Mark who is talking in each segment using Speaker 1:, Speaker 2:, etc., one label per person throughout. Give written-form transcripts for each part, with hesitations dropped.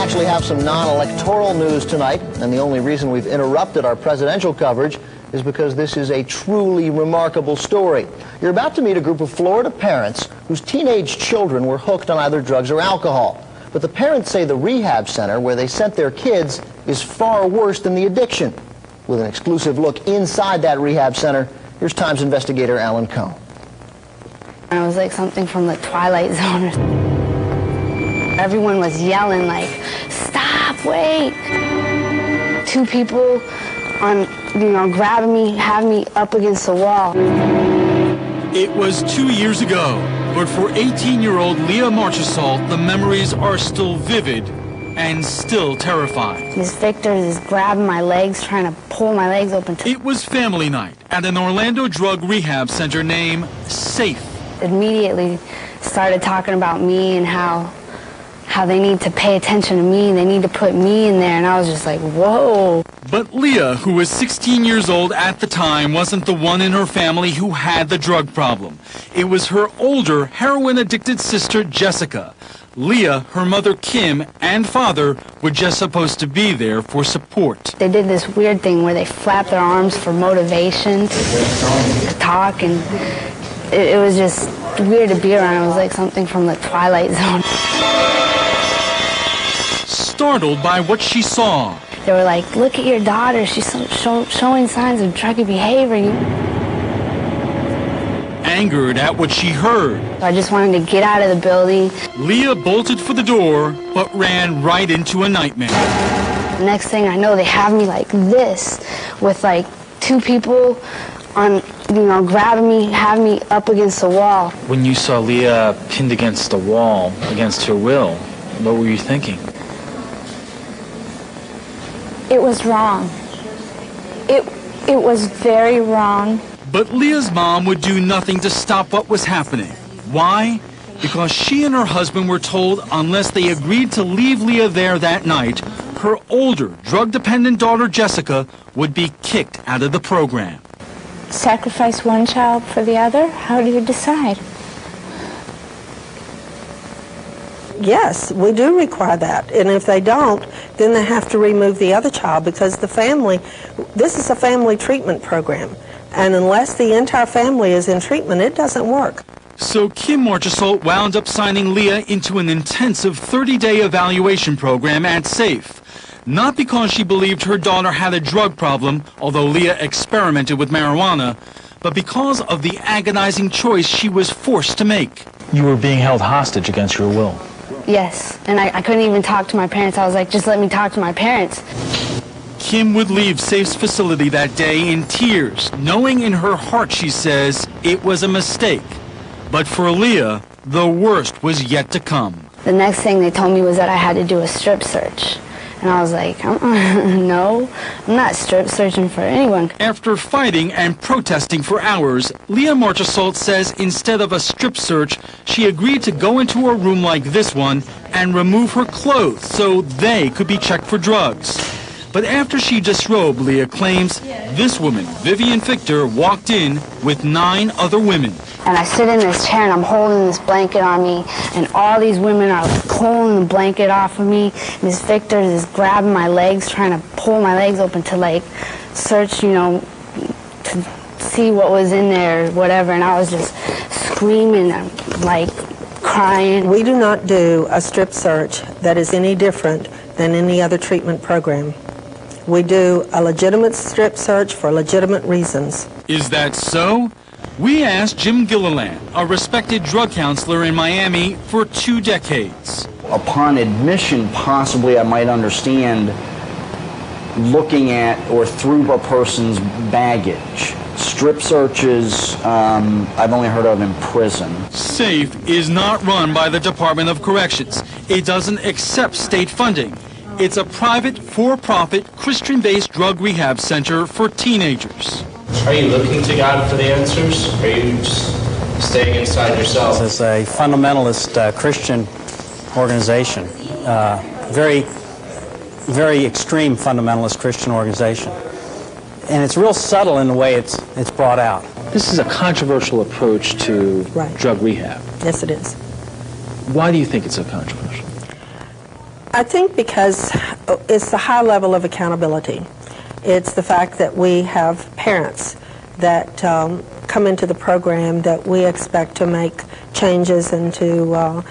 Speaker 1: actually have some non-electoral news tonight, and the only reason we've interrupted our presidential coverage is because this is a truly remarkable story. You're about to meet a group of Florida parents whose teenage children were hooked on either drugs or alcohol. But the parents say the rehab center where they sent their kids is far worse than the addiction. With an exclusive look inside that rehab center, here's Times investigator Alan Cohn.
Speaker 2: It was like something from the Twilight Zone. Everyone was yelling like, "Stop, wait!" Two people grabbing me, having me up against the wall.
Speaker 3: It was 2 years ago, but for 18-year-old Leah Marchessault, the memories are still vivid and still terrifying.
Speaker 2: Miss Victor is grabbing my legs, trying to pull my legs open.
Speaker 3: It was family night at an Orlando drug rehab center named Safe.
Speaker 2: Immediately started talking about me and how they need to pay attention to me, they need to put me in there, and I was just like, whoa.
Speaker 3: But Leah, who was 16 years old at the time, wasn't the one in her family who had the drug problem. It was her older, heroin-addicted sister, Jessica. Leah, her mother, Kim, and father were just supposed to be there for support.
Speaker 2: They did this weird thing where they flapped their arms for motivation to talk, and it was just weird to be around. It was like something from the Twilight Zone.
Speaker 3: Startled by what she saw.
Speaker 2: They were like, "Look at your daughter, she's showing signs of druggy behavior."
Speaker 3: Angered at what she heard,
Speaker 2: I just wanted to get out of the building.
Speaker 3: Leah bolted for the door, but ran right into a nightmare.
Speaker 2: The next thing I know, they have me like this, with like two people grabbing me, having me up against the wall.
Speaker 4: When you saw Leah pinned against the wall, against her will, what were you thinking?
Speaker 5: It was wrong. It was very wrong.
Speaker 3: But Leah's mom would do nothing to stop what was happening. Why? Because she and her husband were told unless they agreed to leave Leah there that night, her older, drug-dependent daughter Jessica would be kicked out of the program.
Speaker 5: Sacrifice one child for the other? How do you decide?
Speaker 6: Yes, we do require that. And if they don't, then they have to remove the other child because this is a family treatment program. And unless the entire family is in treatment, it doesn't work.
Speaker 3: So Kim Marchessault wound up signing Leah into an intensive 30-day evaluation program at SAFE. Not because she believed her daughter had a drug problem, although Leah experimented with marijuana, but because of the agonizing choice she was forced to make.
Speaker 4: You were being held hostage against your will.
Speaker 2: Yes, and I couldn't even talk to my parents. I was like, just let me talk to my parents.
Speaker 3: Kim would leave Safe's facility that day in tears, knowing in her heart, she says, it was a mistake. But for Leah, the worst was yet to come.
Speaker 2: The next thing they told me was that I had to do a strip search. And I was like, no, I'm not strip searching for anyone.
Speaker 3: After fighting and protesting for hours, Leah Marchessault says instead of a strip search, she agreed to go into a room like this one and remove her clothes so they could be checked for drugs. But after she disrobed, Leah claims this woman, Vivian Victor, walked in with 9 other women.
Speaker 2: And I sit in this chair and I'm holding this blanket on me, and all these women are pulling the blanket off of me. Miss Victor is grabbing my legs, trying to pull my legs open to like search, to see what was in there or whatever. And I was just screaming and like crying.
Speaker 6: We do not do a strip search that is any different than any other treatment program. We do a legitimate strip search for legitimate reasons.
Speaker 3: Is that so? We asked Jim Gilliland, a respected drug counselor in Miami for 2 decades.
Speaker 7: Upon admission, possibly I might understand looking at or through a person's baggage. Strip searches, I've only heard of in prison.
Speaker 3: SAFE is not run by the Department of Corrections. It doesn't accept state funding. It's a private, for-profit, Christian-based drug rehab center for teenagers.
Speaker 8: Are you looking to God for the answers? Or are you just staying inside yourself?
Speaker 9: This is a fundamentalist Christian organization, very extreme fundamentalist Christian organization. And it's real subtle in the way it's brought out.
Speaker 4: This is a controversial approach to drug rehab.
Speaker 6: Yes, it is.
Speaker 4: Why do you think it's so controversial?
Speaker 6: I think because it's the high level of accountability. It's the fact that we have parents that come into the program that we expect to make changes and to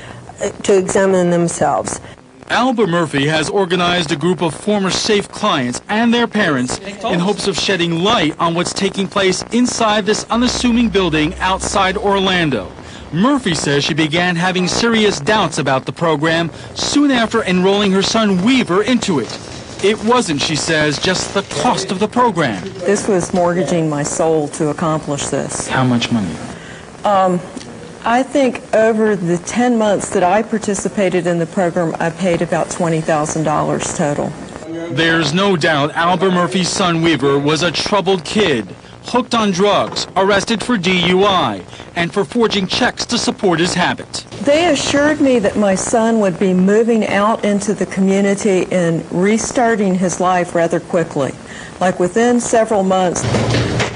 Speaker 6: examine themselves.
Speaker 3: Albert Murphy has organized a group of former SAFE clients and their parents in hopes of shedding light on what's taking place inside this unassuming building outside Orlando. Murphy says she began having serious doubts about the program soon after enrolling her son Weaver into it. It wasn't, she says, just the cost of the program.
Speaker 10: This was mortgaging my soul to accomplish this.
Speaker 4: How much money?
Speaker 10: I think over the 10 months that I participated in the program, I paid about $20,000 total.
Speaker 3: There's no doubt Albert Murphy's son Weaver was a troubled kid, hooked on drugs, arrested for DUI, and for forging checks to support his habit.
Speaker 10: They assured me that my son would be moving out into the community and restarting his life rather quickly, like within several months.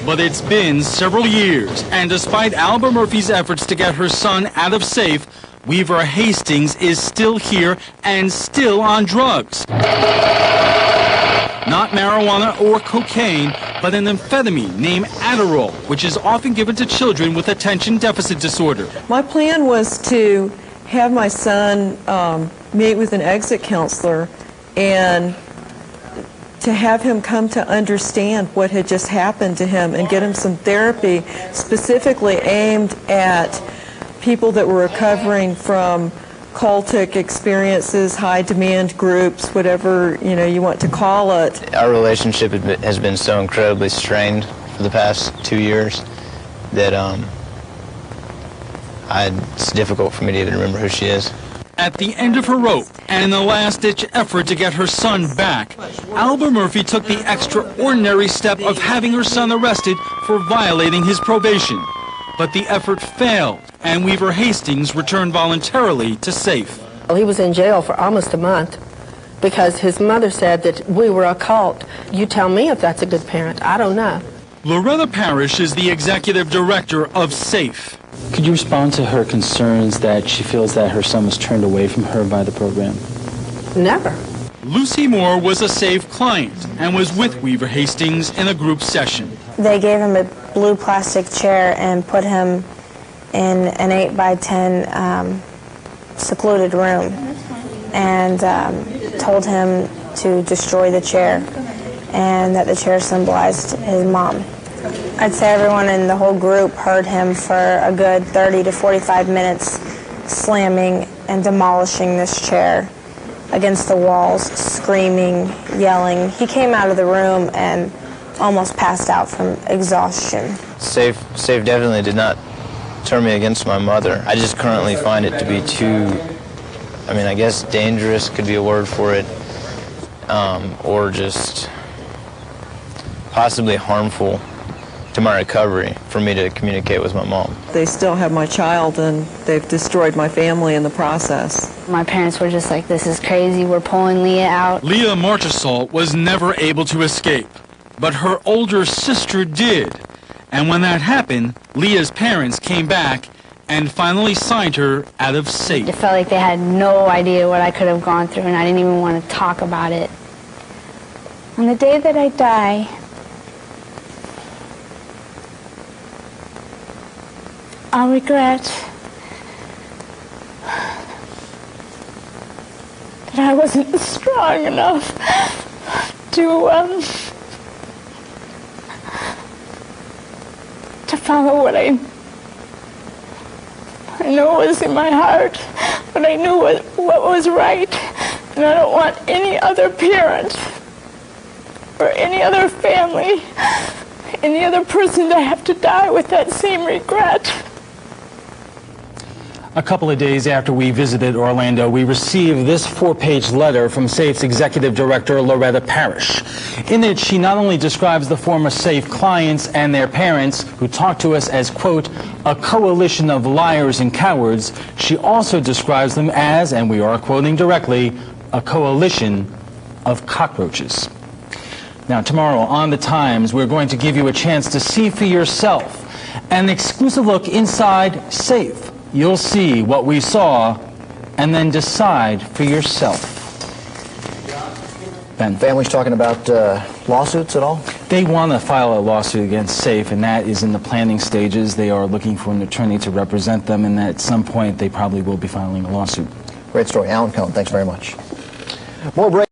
Speaker 3: But it's been several years, and despite Albert Murphy's efforts to get her son out of SAFE, Weaver Hastings is still here and still on drugs. Not marijuana or cocaine, but an amphetamine named Adderall, which is often given to children with attention deficit disorder.
Speaker 10: My plan was to have my son meet with an exit counselor and to have him come to understand what had just happened to him and get him some therapy specifically aimed at people that were recovering from cultic experiences, high demand groups, whatever you want to call it.
Speaker 11: Our relationship has been so incredibly strained for the past 2 years that it's difficult for me to even remember who she is.
Speaker 3: At the end of her rope and in the last-ditch effort to get her son back, Albert Murphy took the extraordinary step of having her son arrested for violating his probation. But the effort failed, and Weaver Hastings returned voluntarily to SAFE.
Speaker 6: Well, he was in jail for almost a month because his mother said that we were a cult. You tell me if that's a good parent. I don't know.
Speaker 3: Loretta Parrish is the executive director of SAFE.
Speaker 4: Could you respond to her concerns that she feels that her son was turned away from her by the program?
Speaker 6: Never.
Speaker 3: Lucy Moore was a SAFE client and was with Weaver Hastings in a group session.
Speaker 5: They gave him a blue plastic chair and put him in an 8x10 secluded room and told him to destroy the chair and that the chair symbolized his mom. I'd say everyone in the whole group heard him for a good 30 to 45 minutes slamming and demolishing this chair against the walls, screaming, yelling. He came out of the room and almost passed out from exhaustion.
Speaker 11: SAFE definitely did not turn me against my mother. I just currently find it to be too, I guess dangerous could be a word for it, or just possibly harmful to my recovery for me to communicate with my mom.
Speaker 10: They still have my child and they've destroyed my family in the process.
Speaker 2: My parents were just like, this is crazy, we're pulling Leah out.
Speaker 3: Leah Marchessault was never able to escape, but her older sister did. And when that happened, Leah's parents came back and finally signed her out of SAFE.
Speaker 2: It felt like they had no idea what I could have gone through, and I didn't even want to talk about it.
Speaker 5: On the day that I die, I'll regret that I wasn't strong enough to follow what I know was in my heart, what I knew what was right, and I don't want any other parent or any other family, any other person to have to die with that same regret.
Speaker 3: A couple of days after we visited Orlando, we received this 4-page letter from SAFE's executive director, Loretta Parrish. In it, she not only describes the former SAFE clients and their parents, who talk to us as, quote, a coalition of liars and cowards, she also describes them as, and we are quoting directly, a coalition of cockroaches. Now, tomorrow on The Times, we're going to give you a chance to see for yourself an exclusive look inside SAFE. You'll see what we saw and then decide for yourself.
Speaker 4: Ben.
Speaker 1: Families talking about lawsuits at all?
Speaker 4: They want to file a lawsuit against SAFE, and that is in the planning stages. They are looking for an attorney to represent them, and at some point they probably will be filing a lawsuit.
Speaker 1: Great story. Alan Cohn, thanks very much. More break.